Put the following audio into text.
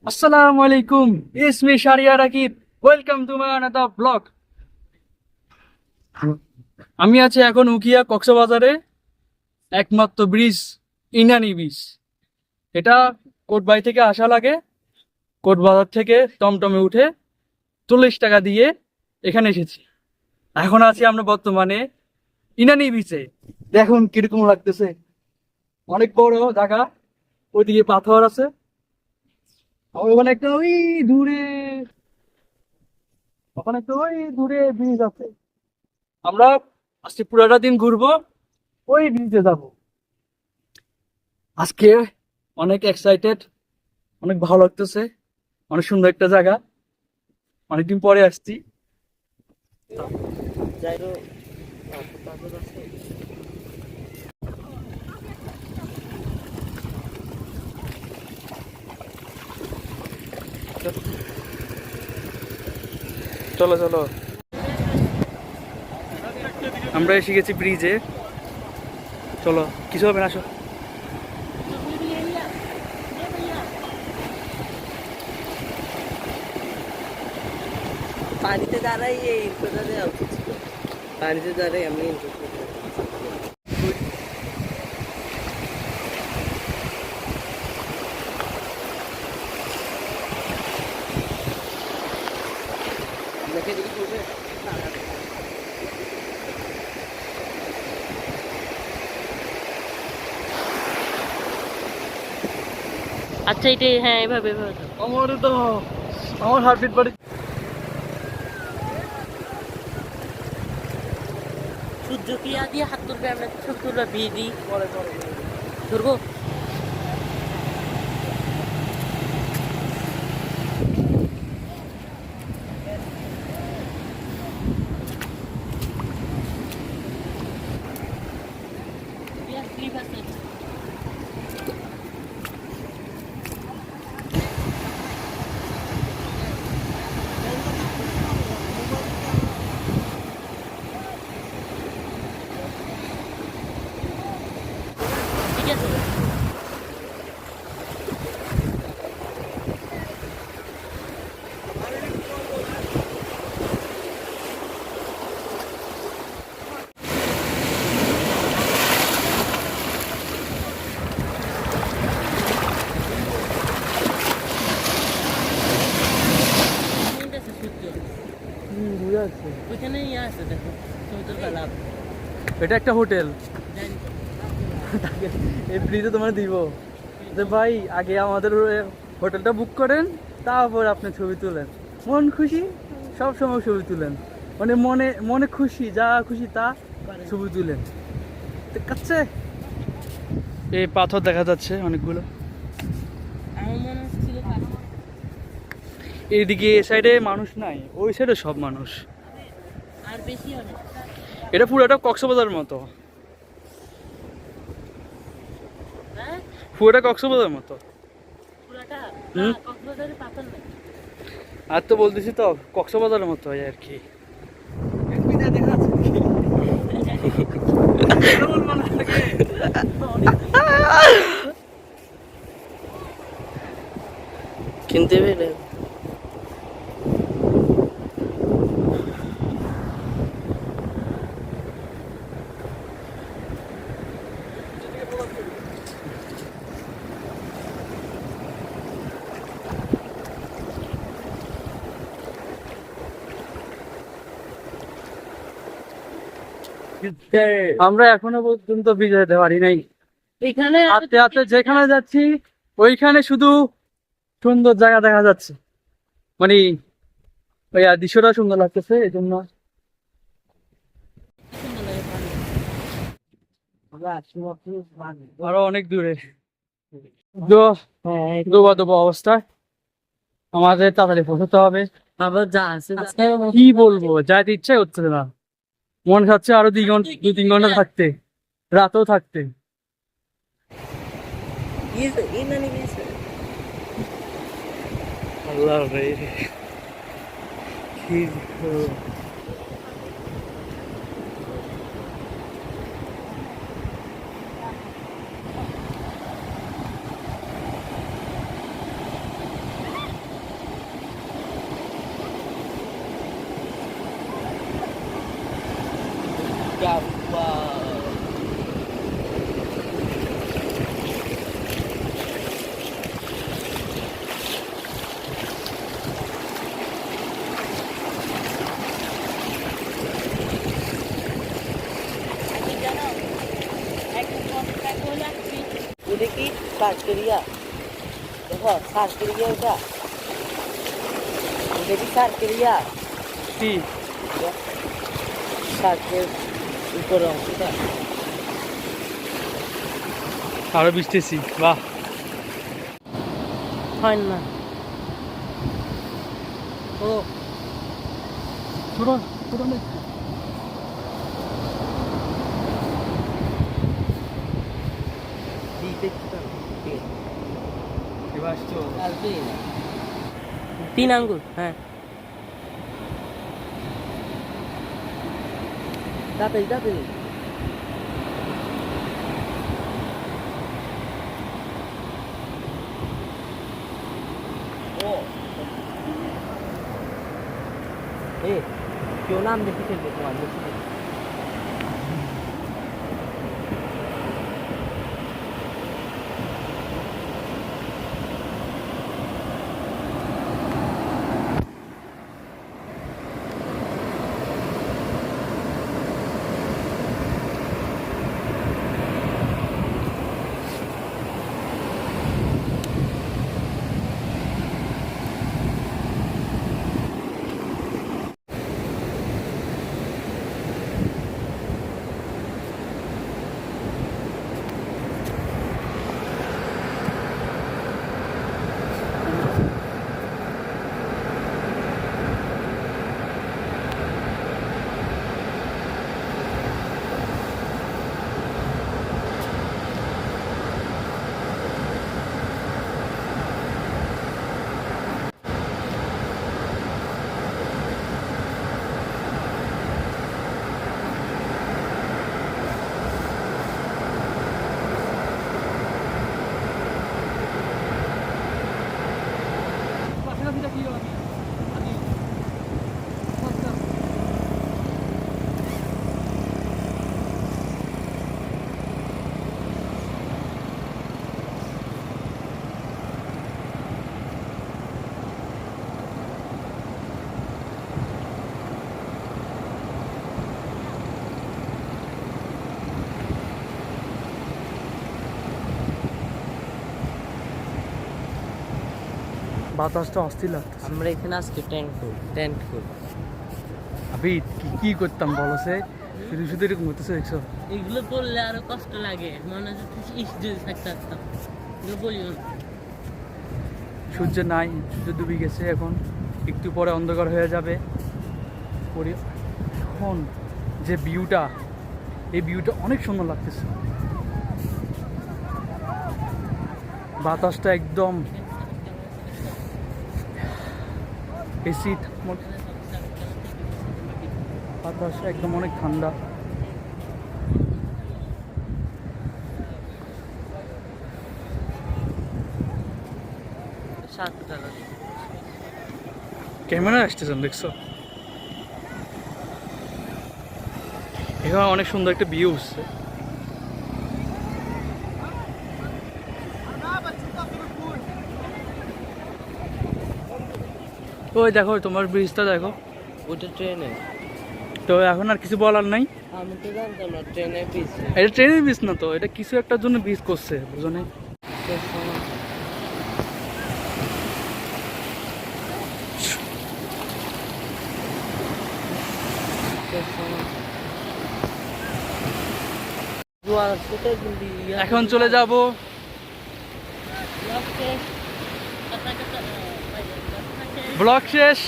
আসসালামু আলাইকুম, ইসমি Shariya Rakib. Welcome to my another blog. আমি আছি এখন উকিয়া কক্সবাজারে একমাত্র ব্রিজ, ইনানি ব্রিজ। এটা কোটবাড়ি থেকে আসা লাগে। কোটবাজার থেকে টমটমে উঠে 40 টাকা দিয়ে এখানে এসেছি। এখন আছি আমরা বর্তমানে ইনানি ব্রিজে। দেখুন কিরকম লাগতেছে, অনেক বড় জায়গা। ওইদিকে পাথর আছে, আর ওখানে একটা ওই দূরে, ওখানে তো ওই দূরে ব্রিজ আছে। আমরা আজকে পুরাটা দিন ঘুরবো, ওই ব্রিজে যাব আজকে। অনেক এক্সাইটেড, অনেক ভালো লাগতেছে, অনেক সুন্দর একটা জায়গা। অনেকদিন পরে আসছি। চলো চলো, আমরা এসে গেছি ব্রিজে। চলো, কিছু হবে না, আসো। পানিতে দাঁড়াই এই ইন্ট্রোটা দেওয়া উচিত ছিল। পানিতে দাঁড়াই আমি ইন্ট্রো করতে। দেখে দেখি করবে। আচ্ছা এটাই, হ্যাঁ এভাবে এভাবে দাও। আমার তো, আমার হার্টবিট বাড়ি। সূর্য ক্রিয়া দিয়ে হাত তুলবে, আমরা ছবি তুলবে, বিয়ে দিই পরে পরে ধরবো। ঠিক আছে। সূর্য বুঝে যাচ্ছে। ওইখানে ইয়ে আছে, দেখো ছবি তুলবে লাভ। এটা একটা হোটেল। জানি তো। এই ব্রিজে তোমার দিব যে ভাই আগে আমাদের হোটেলটা বুক করেন, তারপর আপনি ছবি তুলেন। মন খুশি সব সময় ছবি তুলেন, মানে মনে মনে খুশি, যা খুশি তা ছবি তুলেন। দেখাচ্ছে, এই পাথর দেখা যাচ্ছে অনেকগুলো। আমার মনে হচ্ছিল এইদিকে এ সাইডে মানুষ নাই, ওই সাইডে সব মানুষ। আর বেশি অনেক। এটা পুরোটা কক্সবাজার মতো, হ্যাঁ পুরোটা কক্সবাজার মতো। পুরাটা হুম। কক্সবাজারে পাথর নাই। আর তো বলতেছি তো কক্সবাজারের মতো হয় আর কি। কিনতে পেরে আমরা এখনো পর্যন্ত বিজয় দিতে পারি নাই। এখানে হাঁটতে হাঁটতে যেখানে যাচ্ছি ওইখানে শুধু সুন্দর জায়গা দেখা যাচ্ছে, মানে ওই দৃশ্যটা সুন্দর লাগতেছে এই জন্য। আরো অনেক দূরে ডোবা ডোবা অবস্থায়, আমাদের তাড়াতাড়ি পৌঁছতে হবে। আবার যা আছে কি বলবো, যাইতে ইচ্ছা হচ্ছে না, মন খাচ্ছে আরো 2 ঘন্টা 2-3 ঘন্টা থাকতে, রাতেও থাকতে। আল্লাহ রে, কি ওটা কি সার্কেরিয়া? দেখো সার্কেরিয়া, ওটা ওটা কি সার্কেরিয়া? কি সার্কের উপর অংশটা আরো বৃষ্টিছি, বাহ। হয় না। ও ছোট ছোট নেই। দিতে কি করে? এবার আসছো? আসবেই না। 3 আঙ্গুল, হ্যাঁ। তাড়াতাড়ি তাড়াতাড়ি। ও এ কেউ নাম দেখে ফেলবে তোমার বেশি করে। বাতাসটা অস্থির লাগতেছে। আমরা এখানে আজকে টেন্ট করব। আবি কি কি করতাম বলো সে, শুধু শুধু এরকম করতেছে দেখছো? এগুলো বললে আরো কষ্ট লাগে, মনে হচ্ছে ইস যদি থাকতে আসতাম। এগুলো বলিও না। সূর্য নাই, সূর্য ডুবে গেছে, এখন একটু পরে অন্ধকার হয়ে যাবে। এখন যে ভিউটা, এই ভিউটা অনেক সুন্দর লাগতেছে। বাতাসটা একদম এসি, বাতাসটা একদম অনেক ঠান্ডা। ক্যামেরা আসতেছেন দেখছো? এখানে অনেক সুন্দর একটা ভিউ হচ্ছে। ওই দেখো তোমার ব্রিজটা দেখো। ওটা ট্রেনে। তো এখন আর কিছু বলার নাই। আমি তো জানতাম না ট্রেনে পিস। এটা ট্রেনের ব্রিজ না তো, এটা কিছু একটার জন্য ব্রিজ করছে, বুঝো নাই? এখন চলে যাব ব্লগ শেষ।